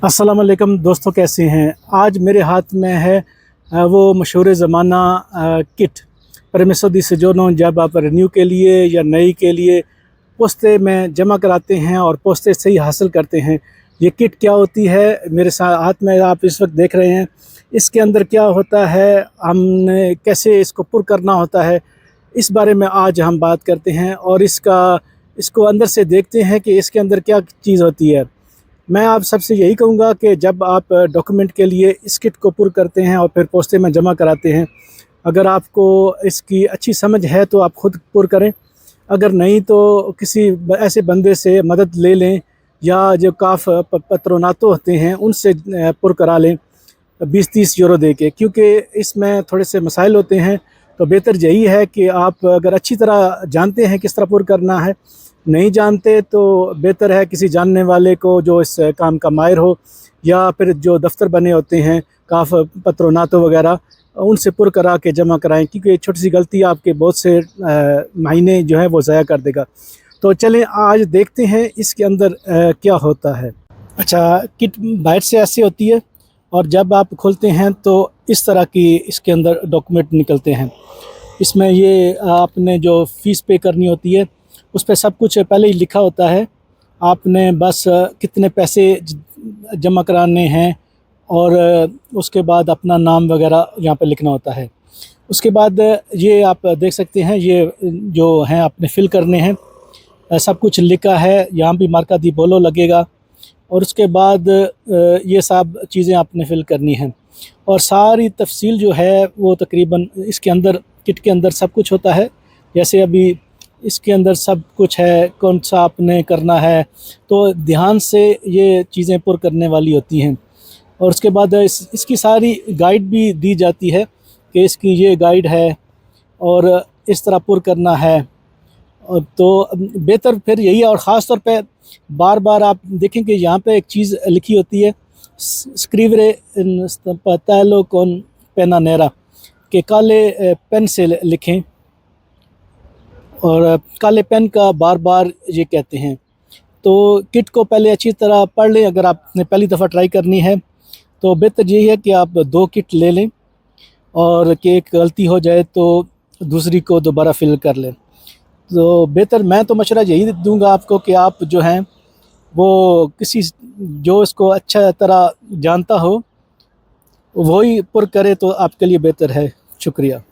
अस्सलाम वालेकुम दोस्तों, कैसे हैं। आज मेरे हाथ में है वो मशहूर ज़माना किट परमिशो दी सजोनो। जब आप रिन्यू के लिए या नई के लिए पोस्ते में जमा कराते हैं और पोस्ते सही हासिल करते हैं, ये किट क्या होती है मेरे साथ हाथ में आप इस वक्त देख रहे हैं। इसके अंदर क्या होता है, हमने कैसे इसको पुर करना होता है, इस बारे में आज हम बात करते हैं और इसको अंदर से देखते हैं कि इसके अंदर क्या चीज़ होती है। मैं आप सबसे यही कहूँगा कि जब आप डॉक्यूमेंट के लिए इस किट को पुर करते हैं और फिर पोस्ते में जमा कराते हैं, अगर आपको इसकी अच्छी समझ है तो आप ख़ुद पुर करें, अगर नहीं तो किसी ऐसे बंदे से मदद ले लें या जो काफ पत्रोनातो होते हैं उनसे पुर करा लें 20-30 यूरो दे के, क्योंकि इसमें थोड़े से मसाइल होते हैं। तो बेहतर यही है कि आप अगर अच्छी तरह जानते हैं किस तरह पुर करना है, नहीं जानते तो बेहतर है किसी जानने वाले को जो इस काम का माहिर हो, या फिर जो दफ्तर बने होते हैं काफ पत्रोनातो वगैरह, उनसे पुर करा के जमा कराएं, क्योंकि छोटी सी गलती आपके बहुत से महीने जो है वो ज़ाया कर देगा। तो चलें आज देखते हैं इसके अंदर क्या होता है। अच्छा, किट बाहर से ऐसे होती है और जब आप खोलते हैं तो इस तरह की इसके अंदर डॉक्यूमेंट निकलते हैं। इसमें ये आपने जो फ़ीस पे करनी होती है उस पर सब कुछ पहले ही लिखा होता है। आपने बस कितने पैसे जमा कराने हैं और उसके बाद अपना नाम वगैरह यहाँ पर लिखना होता है। उसके बाद ये आप देख सकते हैं, ये जो हैं आपने फ़िल करने हैं, सब कुछ लिखा है, यहाँ भी मार्का दी बोलो लगेगा। और उसके बाद ये सब चीज़ें आपने फ़िल करनी हैं और सारी तफसील जो है वो तकरीबन इसके अंदर किट के अंदर सब कुछ होता है। जैसे अभी इसके अंदर सब कुछ है, कौन सा आपने करना है, तो ध्यान से ये चीज़ें पुर करने वाली होती हैं। और उसके बाद इसकी सारी गाइड भी दी जाती है कि इसकी ये गाइड है और इस तरह पुर करना है। और तो बेहतर फिर यही है। और ख़ास तौर पे बार बार आप देखें कि यहाँ पे एक चीज़ लिखी होती है, स्क्रीवरे पतालो कौन पेना नेरा, के काले पेन से लिखें, और काले पेन का बार बार ये कहते हैं। तो किट को पहले अच्छी तरह पढ़ लें। अगर आपने पहली दफ़ा ट्राई करनी है तो बेहतर यही है कि आप 2 किट ले लें और कि एक गलती हो जाए तो दूसरी को दोबारा फिल कर लें। तो बेहतर मैं तो मशवरा यही दूंगा आपको कि आप जो हैं वो किसी जो इसको अच्छा तरह जानता हो वही पुर करे तो आपके लिए बेहतर है। शुक्रिया।